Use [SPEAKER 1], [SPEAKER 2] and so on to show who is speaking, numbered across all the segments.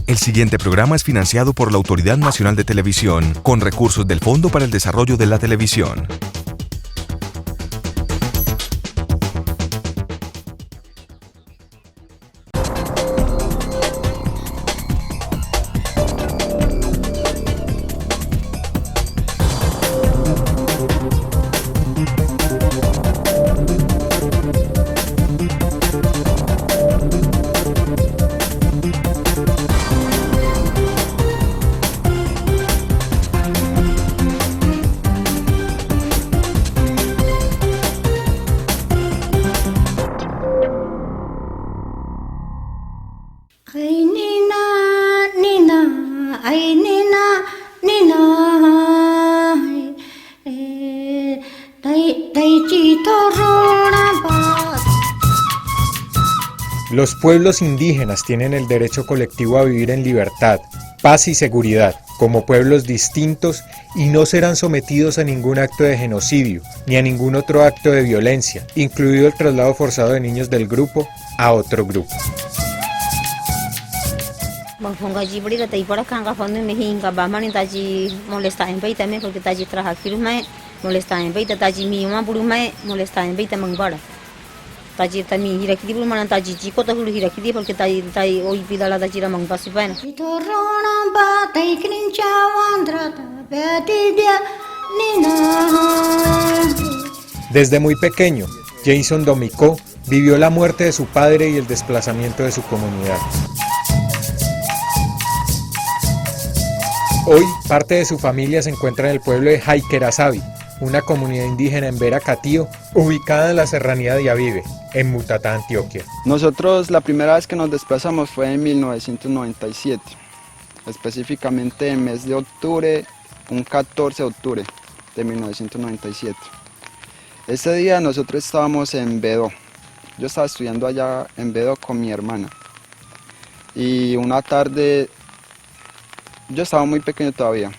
[SPEAKER 1] El siguiente programa es financiado por la Autoridad Nacional de Televisión, con recursos del Fondo para el Desarrollo de la Televisión.
[SPEAKER 2] Ay nina, nina, ay nina, nina,
[SPEAKER 3] Los pueblos indígenas tienen el derecho colectivo a vivir en libertad, paz y seguridad, como pueblos distintos, y no serán sometidos a ningún acto de genocidio, ni a ningún otro acto de violencia, incluido el traslado forzado de niños del grupo a otro grupo. Desde muy pequeño, Jason Domicó vivió la muerte de su padre y el desplazamiento de su comunidad. Hoy, parte de su familia se encuentra en el pueblo de Haykerasabi, una comunidad indígena en Vera Catío, ubicada en la serranía de Avive, en Mutatá, Antioquia.
[SPEAKER 4] Nosotros la primera vez que nos desplazamos fue en 1997, específicamente en el mes de octubre, un 14 de octubre de 1997. Ese día nosotros estábamos en Bedó, yo estaba estudiando allá en Bedó con mi hermana, y una tarde, yo estaba muy pequeño todavía,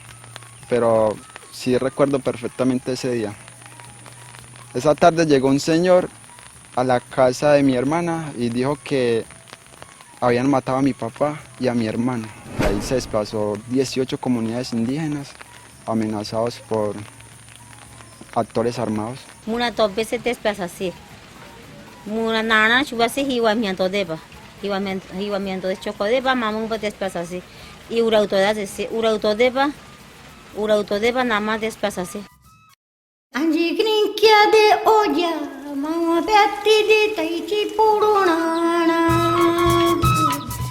[SPEAKER 4] pero sí recuerdo perfectamente ese día. Esa tarde llegó un señor a la casa de mi hermana y dijo que habían matado a mi papá y a mi hermano. Ahí se desplazó 18 comunidades indígenas amenazados por actores armados.
[SPEAKER 5] Muna dos veces desplazase. Muna nana chubase hiwamiento deba. Hiwamiento de chocodeba mamun va desplazase. Y urautodeba nada más desplazase.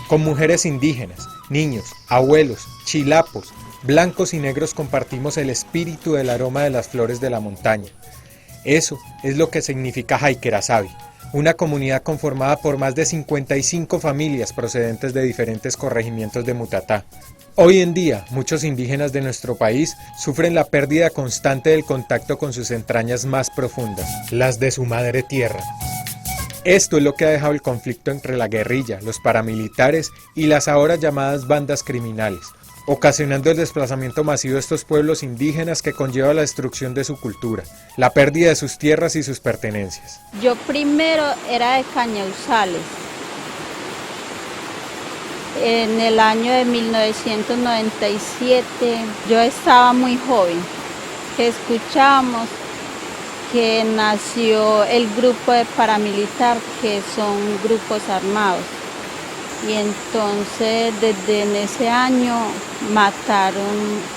[SPEAKER 3] Con mujeres indígenas, niños, abuelos, chilapos, blancos y negros compartimos el espíritu del aroma de las flores de la montaña. Eso es lo que significa Haykerasabi, una comunidad conformada por más de 55 familias procedentes de diferentes corregimientos de Mutatá. Hoy en día, muchos indígenas de nuestro país sufren la pérdida constante del contacto con sus entrañas más profundas, las de su madre tierra. Esto es lo que ha dejado el conflicto entre la guerrilla, los paramilitares y las ahora llamadas bandas criminales, ocasionando el desplazamiento masivo de estos pueblos indígenas que conlleva la destrucción de su cultura, la pérdida de sus tierras y sus pertenencias.
[SPEAKER 6] Yo primero era de Cañauzales. En el año de 1997 yo estaba muy joven, que escuchamos que nació el grupo de paramilitar, que son grupos armados. Y entonces desde en ese año mataron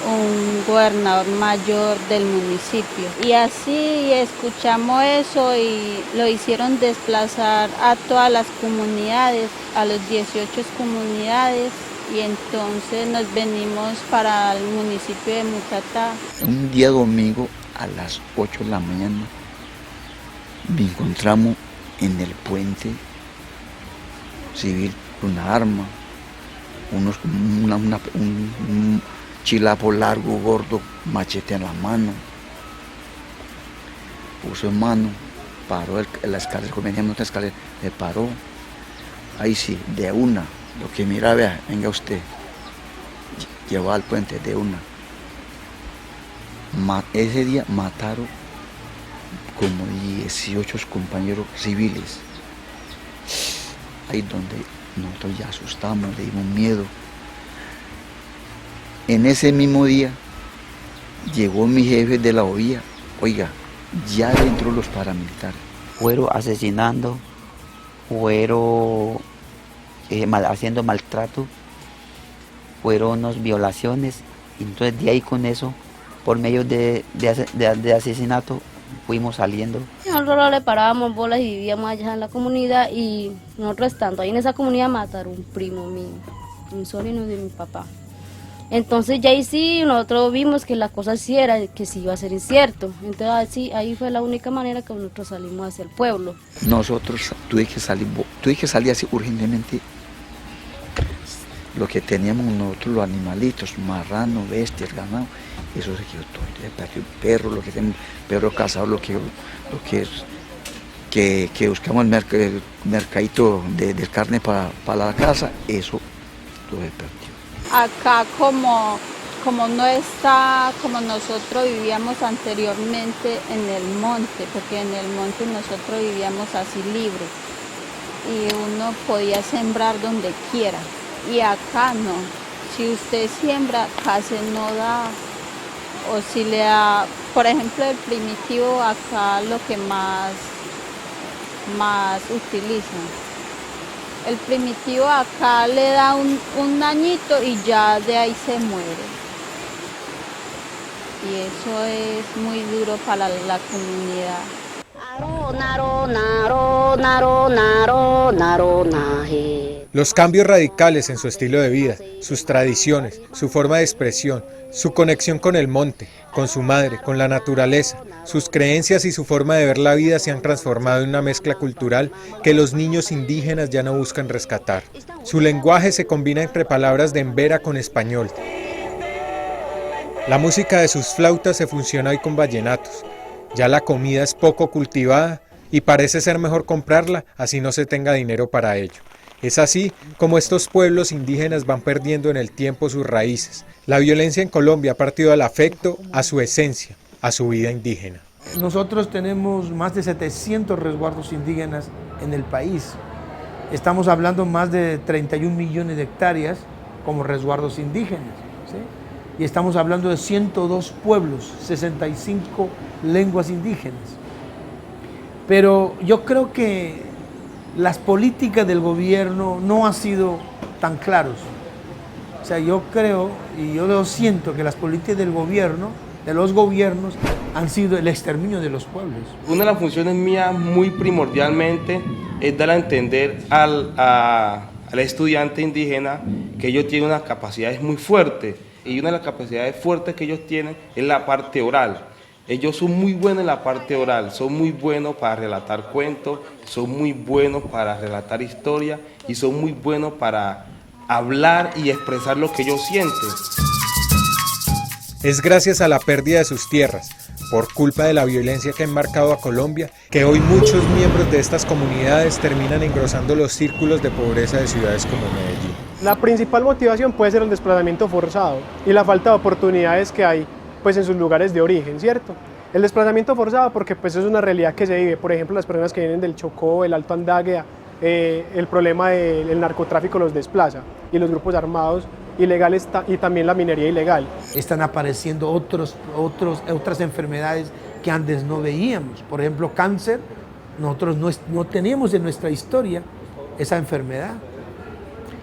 [SPEAKER 6] un gobernador mayor del municipio. Y así escuchamos eso y lo hicieron desplazar a todas las comunidades, a los 18 comunidades, y entonces nos venimos para el municipio de Mutatá.
[SPEAKER 7] Un día domingo a las 8 de la mañana nos encontramos en el puente civil una arma, un chilapo largo, gordo, machete en la mano. Puso en mano, paró la escalera, veníamos otra escalera, le paró. Ahí sí, de una, lo que mira, vea, venga usted, llevó al puente de una. Ese día mataron como 18 compañeros civiles. Ahí donde nosotros ya asustamos, le dimos miedo, En ese mismo día llegó mi jefe de la OIA, oiga, ya dentro los paramilitares.
[SPEAKER 8] Fueron asesinando, fueron haciendo maltrato, fueron unas violaciones. Entonces de ahí con eso, por medio de asesinato, fuimos saliendo.
[SPEAKER 9] Nosotros le parábamos bolas y vivíamos allá en la comunidad, y nosotros estando ahí en esa comunidad mataron un primo mío, un sobrino de mi papá. Entonces ya ahí sí nosotros vimos que la cosa sí era, que sí iba a ser incierto. Entonces ahí fue la única manera que nosotros salimos hacia el pueblo.
[SPEAKER 7] Nosotros tuve que salir así urgentemente. Lo que teníamos nosotros, los animalitos, marranos, bestias, ganado, eso se quedó todo. Perro, lo que tenemos, perro cazado, lo que buscamos el mercadito de carne para la casa, eso todo se perdió.
[SPEAKER 6] Acá como no está como nosotros vivíamos anteriormente en el monte, porque en el monte nosotros vivíamos así libres y uno podía sembrar donde quiera, y acá no. Si usted siembra, casi no da, o si le da, por ejemplo, el primitivo acá lo que más utilizan. El primitivo acá le da un añito y ya de ahí se muere. Y eso es muy duro para la comunidad.
[SPEAKER 3] Los cambios radicales en su estilo de vida, sus tradiciones, su forma de expresión, su conexión con el monte, con su madre, con la naturaleza, sus creencias y su forma de ver la vida se han transformado en una mezcla cultural que los niños indígenas ya no buscan rescatar. Su lenguaje se combina entre palabras de embera con español. La música de sus flautas se fusiona hoy con vallenatos. Ya la comida es poco cultivada y parece ser mejor comprarla, así no se tenga dinero para ello. Es así como estos pueblos indígenas van perdiendo en el tiempo sus raíces. La violencia en Colombia ha partido al afecto, a su esencia, a su vida indígena.
[SPEAKER 10] Nosotros tenemos más de 700 resguardos indígenas en el país. Estamos hablando más de 31 millones de hectáreas como resguardos indígenas, ¿sí? Y estamos hablando de 102 pueblos, 65 lenguas indígenas. Pero yo creo que las políticas del gobierno no han sido tan claros. O sea, yo creo y yo lo siento que las políticas del gobierno, de los gobiernos, han sido el exterminio de los pueblos.
[SPEAKER 11] Una de las funciones mías muy primordialmente es dar a entender al estudiante indígena que ellos tienen unas capacidades muy fuertes, y una de las capacidades fuertes que ellos tienen es la parte oral. Ellos son muy buenos en la parte oral, son muy buenos para relatar cuentos, son muy buenos para relatar historias y son muy buenos para hablar y expresar lo que ellos sienten.
[SPEAKER 3] Es gracias a la pérdida de sus tierras, por culpa de la violencia que ha enmarcado a Colombia, que hoy muchos miembros de estas comunidades terminan engrosando los círculos de pobreza de ciudades como Medellín.
[SPEAKER 12] La principal motivación puede ser el desplazamiento forzado y la falta de oportunidades que hay pues en sus lugares de origen, ¿cierto? El desplazamiento forzado porque pues es una realidad que se vive, por ejemplo, las personas que vienen del Chocó, el Alto Andágueda, el problema del narcotráfico los desplaza y los grupos armados ilegales y también la minería ilegal.
[SPEAKER 10] Están apareciendo otras enfermedades que antes no veíamos, por ejemplo cáncer, nosotros no teníamos en nuestra historia esa enfermedad.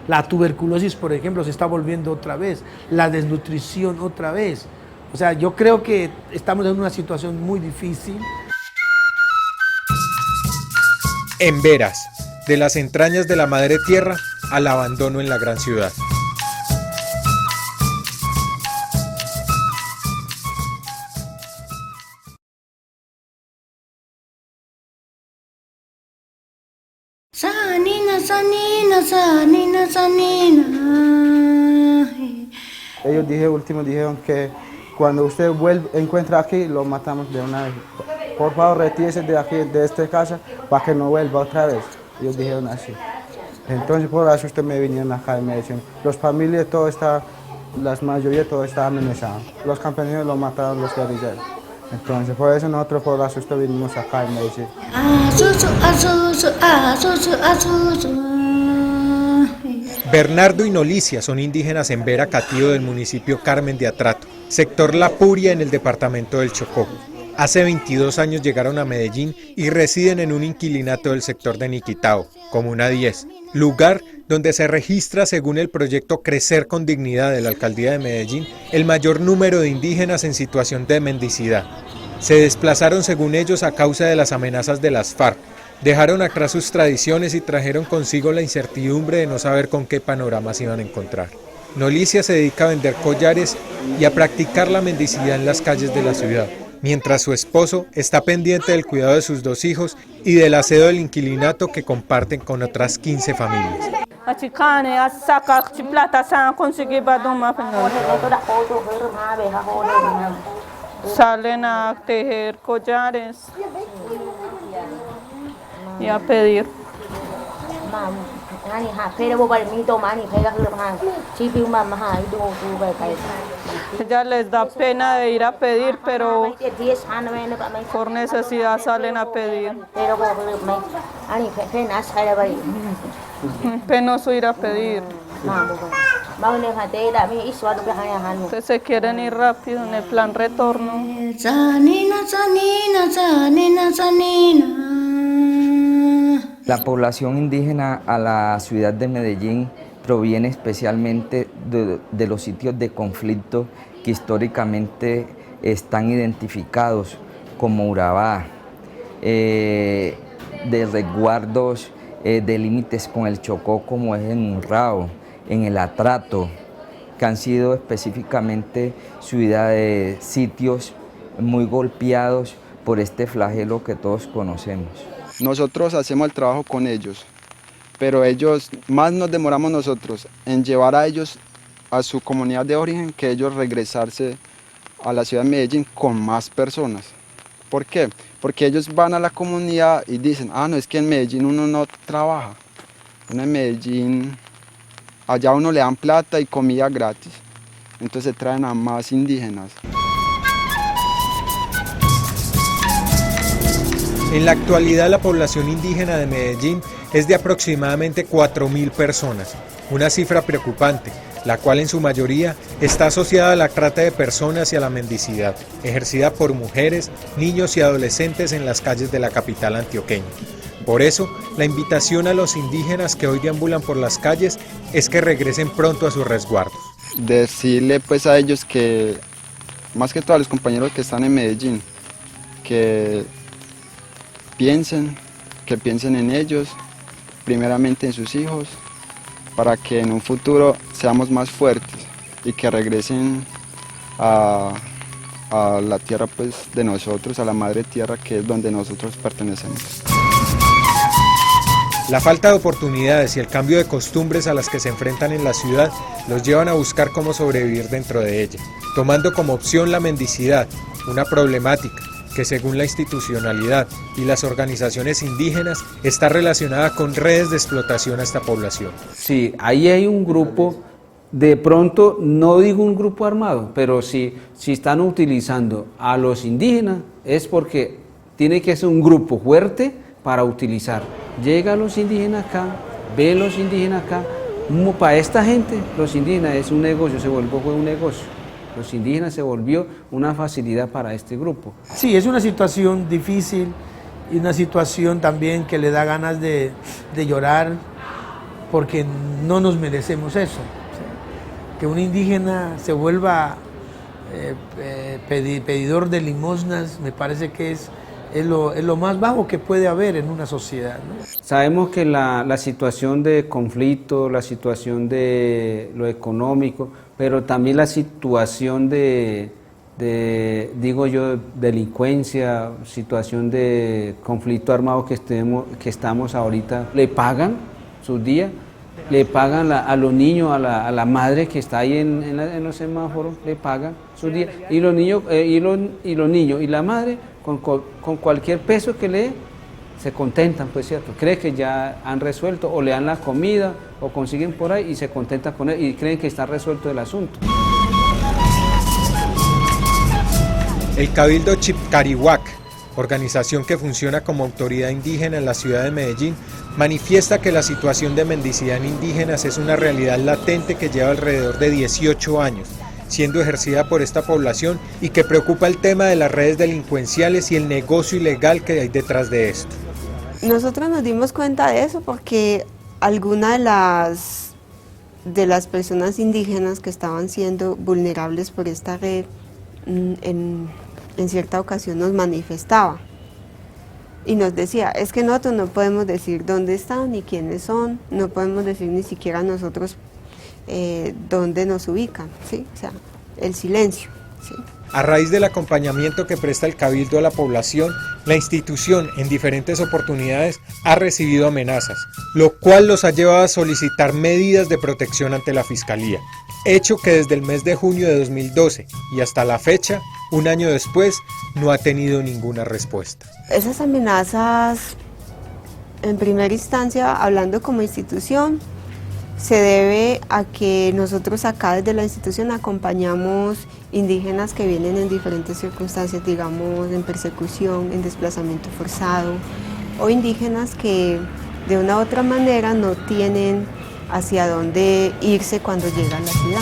[SPEAKER 10] La tuberculosis, por ejemplo, se está volviendo otra vez, la desnutrición otra vez. O sea, yo creo que estamos en una situación muy difícil.
[SPEAKER 3] En veras, de las entrañas de la madre tierra al abandono en la gran ciudad.
[SPEAKER 2] Sanina, sanina, sanina, sanina.
[SPEAKER 4] Ellos dijeron que cuando usted encuentra aquí, lo matamos de una vez. Por favor, retírese de aquí, de esta casa, para que no vuelva otra vez. Ellos dijeron así. Entonces, por eso usted me vinieron acá y me decían, los familias, la mayoría, todo está amenazado. Los campesinos lo mataron los guerrilleros. Entonces, por eso nosotros, por eso usted vinimos acá y me decían.
[SPEAKER 3] Bernardo y Nolicia son indígenas en Vera Catío del municipio Carmen de Atrato, sector La Puria en el departamento del Chocó. Hace 22 años llegaron a Medellín y residen en un inquilinato del sector de Niquitao, Comuna 10, lugar donde se registra, según el proyecto Crecer con Dignidad de la Alcaldía de Medellín, el mayor número de indígenas en situación de mendicidad. Se desplazaron, según ellos, a causa de las amenazas de las FARC. Dejaron atrás sus tradiciones y trajeron consigo la incertidumbre de no saber con qué panoramas iban a encontrar. Nolicia se dedica a vender collares y a practicar la mendicidad en las calles de la ciudad, mientras su esposo está pendiente del cuidado de sus 2 hijos y del aseo del inquilinato que comparten con otras 15 familias.
[SPEAKER 13] Salen a tejer collares y a pedir. Ella les da pena de ir a pedir, pero por necesidad salen a pedir. Penoso ir a pedir. Entonces se quieren ir rápido en el plan retorno.
[SPEAKER 14] La población indígena a la ciudad de Medellín proviene especialmente de los sitios de conflicto que históricamente están identificados como Urabá, de resguardos de límites con el Chocó, como es en Urrao, en el Atrato, que han sido específicamente ciudades, sitios muy golpeados por este flagelo que todos conocemos.
[SPEAKER 4] Nosotros hacemos el trabajo con ellos, pero ellos, más nos demoramos nosotros en llevar a ellos a su comunidad de origen que ellos regresarse a la ciudad de Medellín con más personas. ¿Por qué? Porque ellos van a la comunidad y dicen, no, es que en Medellín uno no trabaja, uno en Medellín, allá uno le dan plata y comida gratis, entonces se traen a más indígenas.
[SPEAKER 3] En la actualidad, la población indígena de Medellín es de aproximadamente 4.000 personas, una cifra preocupante, la cual en su mayoría está asociada a la trata de personas y a la mendicidad, ejercida por mujeres, niños y adolescentes en las calles de la capital antioqueña. Por eso, la invitación a los indígenas que hoy deambulan por las calles es que regresen pronto a sus resguardos.
[SPEAKER 4] Decirle pues a ellos que, más que todo a los compañeros que están en Medellín, que piensen en ellos, primeramente en sus hijos, para que en un futuro seamos más fuertes y que regresen a la tierra pues, de nosotros, a la madre tierra que es donde nosotros pertenecemos.
[SPEAKER 3] La falta de oportunidades y el cambio de costumbres a las que se enfrentan en la ciudad los llevan a buscar cómo sobrevivir dentro de ella, tomando como opción la mendicidad, una problemática que según la institucionalidad y las organizaciones indígenas está relacionada con redes de explotación a esta población.
[SPEAKER 15] Sí, ahí hay un grupo, de pronto, no digo un grupo armado, pero si están utilizando a los indígenas es porque tiene que ser un grupo fuerte para utilizar. Llega a los indígenas acá, ve a los indígenas acá, para esta gente los indígenas es un negocio, fue un negocio. Los indígenas se volvió una facilidad para este grupo.
[SPEAKER 10] Sí, es una situación difícil y una situación también que le da ganas de llorar porque no nos merecemos eso. Que un indígena se vuelva pedidor de limosnas me parece que es lo más bajo que puede haber en una sociedad, ¿no?
[SPEAKER 15] Sabemos que la situación de conflicto, la situación de lo económico, pero también la situación de delincuencia, situación de conflicto armado que estamos ahorita, le pagan sus días, le pagan a los niños, a la madre que está ahí en los semáforos, le pagan sus días, y los niños y la madre con cualquier peso que le dé, se contentan, pues cierto, creen que ya han resuelto, o le dan la comida, o consiguen por ahí y se contentan con él y creen que está resuelto el asunto.
[SPEAKER 3] El Cabildo Chipcarihuac, organización que funciona como autoridad indígena en la ciudad de Medellín, manifiesta que la situación de mendicidad en indígenas es una realidad latente que lleva alrededor de 18 años, siendo ejercida por esta población y que preocupa el tema de las redes delincuenciales y el negocio ilegal que hay detrás de esto.
[SPEAKER 16] Nosotros nos dimos cuenta de eso porque algunas de las personas indígenas que estaban siendo vulnerables por esta red en cierta ocasión nos manifestaba y nos decía, es que nosotros no podemos decir dónde están ni quiénes son, no podemos decir ni siquiera nosotros dónde nos ubican, ¿sí? O sea, el silencio, ¿sí?
[SPEAKER 3] A raíz del acompañamiento que presta el Cabildo a la población, la institución en diferentes oportunidades ha recibido amenazas, lo cual los ha llevado a solicitar medidas de protección ante la Fiscalía, hecho que desde el mes de junio de 2012 y hasta la fecha, un año después, no ha tenido ninguna respuesta.
[SPEAKER 16] Esas amenazas, en primera instancia, hablando como institución, se debe a que nosotros acá desde la institución acompañamos indígenas que vienen en diferentes circunstancias, digamos en persecución, en desplazamiento forzado, o indígenas que de una u otra manera no tienen hacia dónde irse cuando llegan a la ciudad.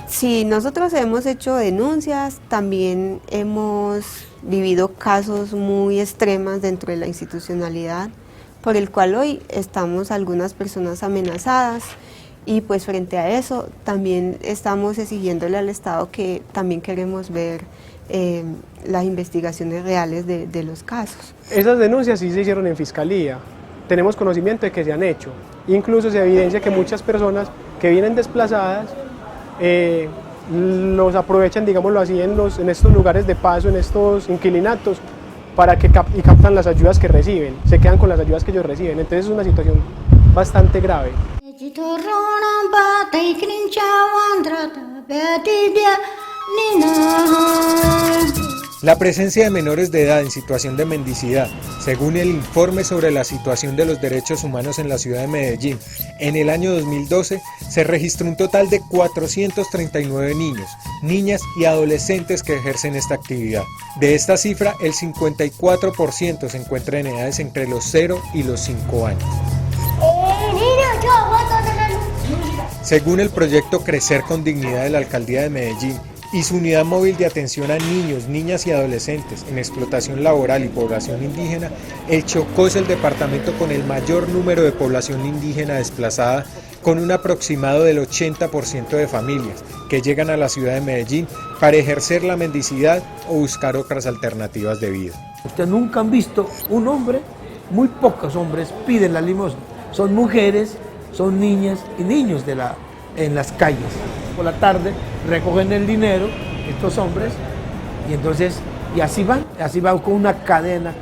[SPEAKER 16] Sí, nosotros hemos hecho denuncias, también hemos vivido casos muy extremos dentro de la institucionalidad, por el cual hoy estamos algunas personas amenazadas y pues frente a eso también estamos exigiéndole al Estado que también queremos ver las investigaciones reales de los casos.
[SPEAKER 12] Esas denuncias sí se hicieron en Fiscalía, tenemos conocimiento de que se han hecho, incluso se evidencia que muchas personas que vienen desplazadas los aprovechan, digámoslo así, en estos lugares de paso, en estos inquilinatos, para que captan las ayudas que reciben, se quedan con las ayudas que ellos reciben, entonces es una situación bastante grave.
[SPEAKER 3] La presencia de menores de edad en situación de mendicidad, según el informe sobre la situación de los derechos humanos en la ciudad de Medellín, en el año 2012 se registró un total de 439 niños, niñas y adolescentes que ejercen esta actividad. De esta cifra, el 54% se encuentra en edades entre los 0 y los 5 años. Según el proyecto Crecer con Dignidad de la Alcaldía de Medellín, y su unidad móvil de atención a niños, niñas y adolescentes en explotación laboral y población indígena, el Chocó es el departamento con el mayor número de población indígena desplazada, con un aproximado del 80% de familias que llegan a la ciudad de Medellín para ejercer la mendicidad o buscar otras alternativas de vida.
[SPEAKER 10] Ustedes nunca han visto un hombre, muy pocos hombres piden la limosna, son mujeres, son niñas y niños en las calles. Por la tarde recogen el dinero estos hombres y así van con una cadena.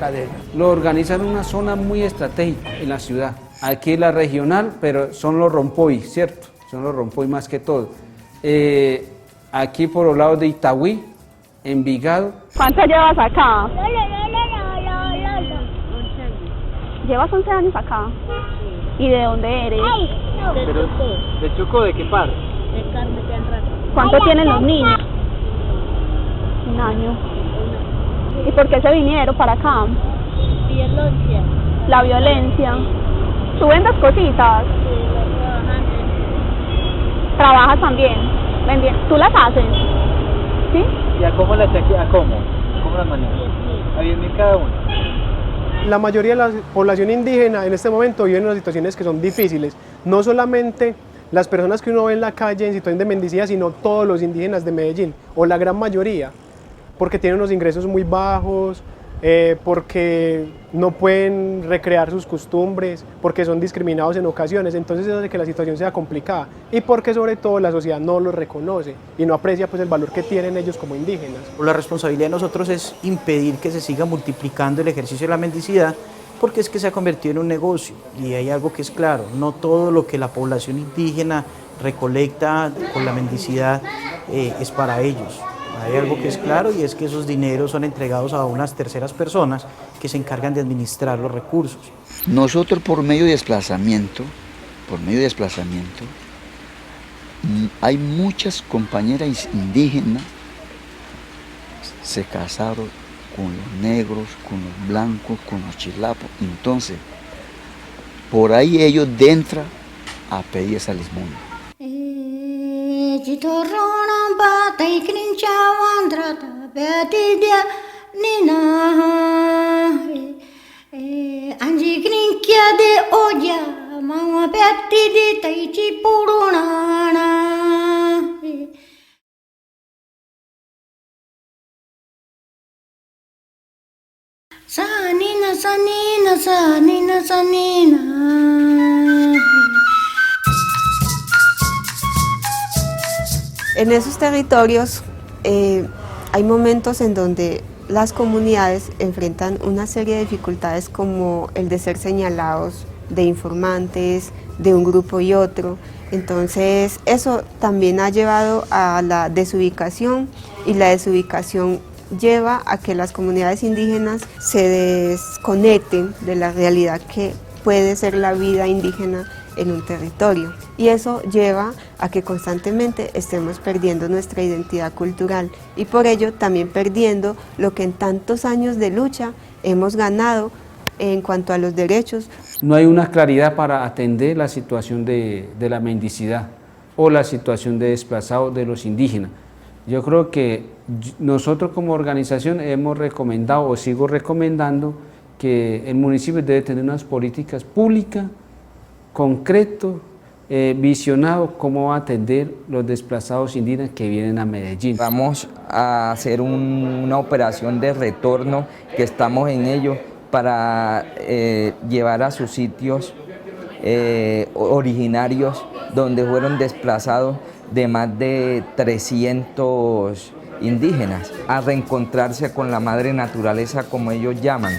[SPEAKER 15] Lo organizan en una zona muy estratégica en la ciudad. Aquí es la regional, pero son los rompoy, ¿cierto? Son los rompoy más que todo. Aquí por los lados de Itagüí, Envigado.
[SPEAKER 17] ¿Cuánto llevas acá? Llevas 11 años acá. ¿Y de dónde eres?
[SPEAKER 18] ¿De Chocó de qué parte?
[SPEAKER 17] ¿Cuánto tienen los niños? 1 año. ¿Y por qué se vinieron para acá?
[SPEAKER 9] Violencia.
[SPEAKER 17] La violencia. ¿Tú vendes cositas? ¿Trabajas también? ¿Tú las haces? ¿Sí?
[SPEAKER 18] ¿Y a cómo las a cómo? ¿Cómo las manejas? ¿A 10.000 cada uno?
[SPEAKER 12] La mayoría de la población indígena en este momento vive en unas situaciones que son difíciles, no solamente las personas que uno ve en la calle en situación de mendicidad, sino todos los indígenas de Medellín, o la gran mayoría, porque tienen unos ingresos muy bajos, porque no pueden recrear sus costumbres, porque son discriminados en ocasiones, entonces eso hace que la situación sea complicada, y porque sobre todo la sociedad no los reconoce y no aprecia pues el valor que tienen ellos como indígenas.
[SPEAKER 19] La responsabilidad de nosotros es impedir que se siga multiplicando el ejercicio de la mendicidad, porque es que se ha convertido en un negocio, y hay algo que es claro, no todo lo que la población indígena recolecta con la mendicidad es para ellos. Hay algo que es claro, y es que esos dineros son entregados a unas terceras personas que se encargan de administrar los recursos.
[SPEAKER 7] Nosotros por medio de desplazamiento, hay muchas compañeras indígenas se casaron con los negros, con los blancos, con los chilapos. Entonces, por ahí ellos entran a pedir esa limosna.
[SPEAKER 2] Sanina, sanina, sanina, sanina.
[SPEAKER 16] En esos territorios hay momentos en donde las comunidades enfrentan una serie de dificultades como el de ser señalados de informantes, de un grupo y otro. Entonces eso también ha llevado a la desubicación, y la desubicación lleva a que las comunidades indígenas se desconecten de la realidad que puede ser la vida indígena en un territorio, y eso lleva a que constantemente estemos perdiendo nuestra identidad cultural y por ello también perdiendo lo que en tantos años de lucha hemos ganado en cuanto a los derechos.
[SPEAKER 15] No hay una claridad para atender la situación de la mendicidad o la situación de desplazados de los indígenas. Yo creo que nosotros como organización hemos recomendado o sigo recomendando que el municipio debe tener unas políticas públicas, concreto, visionado cómo va a atender los desplazados indígenas que vienen a Medellín.
[SPEAKER 14] Vamos a hacer una operación de retorno, que estamos en ello, para llevar a sus sitios originarios donde fueron desplazados de más de 300 indígenas, a reencontrarse con la madre naturaleza, como ellos llaman.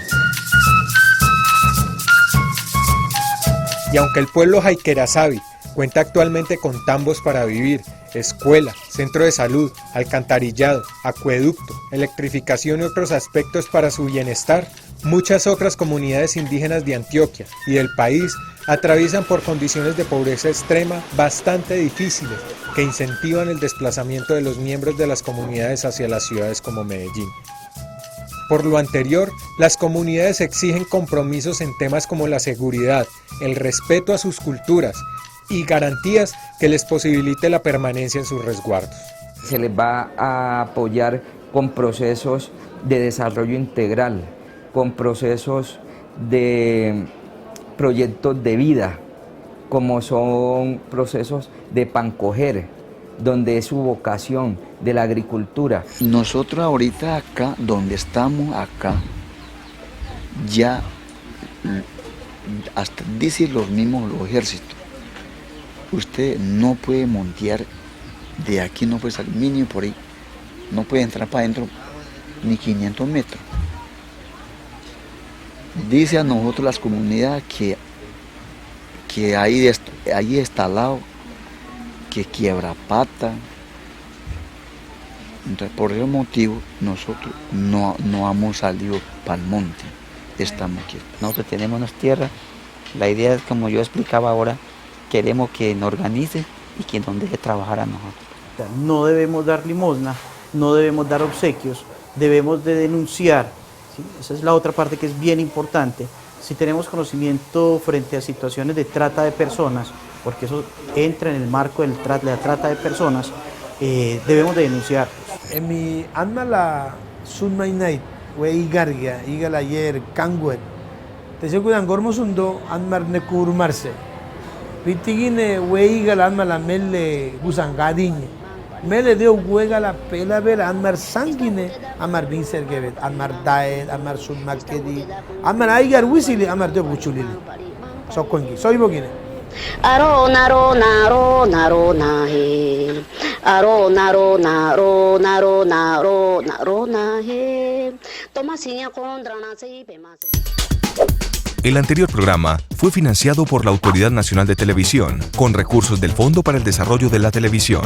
[SPEAKER 3] Y aunque el pueblo Haikerasabi cuenta actualmente con tambos para vivir, escuela, centro de salud, alcantarillado, acueducto, electrificación y otros aspectos para su bienestar, muchas otras comunidades indígenas de Antioquia y del país atraviesan por condiciones de pobreza extrema bastante difíciles que incentivan el desplazamiento de los miembros de las comunidades hacia las ciudades como Medellín. Por lo anterior, las comunidades exigen compromisos en temas como la seguridad, el respeto a sus culturas y garantías que les posibilite la permanencia en sus resguardos.
[SPEAKER 14] Se les va a apoyar con procesos de desarrollo integral, con procesos de proyectos de vida, como son procesos de pancoger, donde es su vocación de la agricultura.
[SPEAKER 7] Nosotros ahorita acá, donde estamos acá, ya hasta dicen los mismos los ejércitos, usted no puede montear de aquí, no puede salir mínimo por ahí, no puede entrar para adentro ni 500 metros. Dice a nosotros las comunidades que ahí está al lado, que quiebra pata. Entonces, por ese motivo, nosotros no hemos salido para el monte, estamos aquí.
[SPEAKER 8] Nosotros tenemos tierra, la idea es, como yo explicaba ahora, queremos que nos organice y que nos deje trabajar a nosotros.
[SPEAKER 19] No debemos dar limosna, no debemos dar obsequios, debemos de denunciar, ¿sí? Esa es la otra parte que es bien importante. Si tenemos conocimiento frente a situaciones de trata de personas, porque eso entra en el marco de la trata de personas, debemos de denunciar.
[SPEAKER 10] En mi alma la sunmainait, we igargia, igal ayer, kanguet, te se cuidan gormosundo, anmar nekurmarse. Pitigine, we igal alma la mele gusangadiñe. Mele de huega la pela ver, anmar sanguine, amar vincer gebet, anmar daed, amar sunmakedi, amar aigar wisili, amar de buchulili. Sokongi, soy bogine.
[SPEAKER 9] Arona, arona, arona, arona, he. Arona, arona, arona, arona, arona, arona, he. Toma siña contra nace y pemase.
[SPEAKER 1] El anterior programa fue financiado por la Autoridad Nacional de Televisión, con recursos del Fondo para el Desarrollo de la Televisión.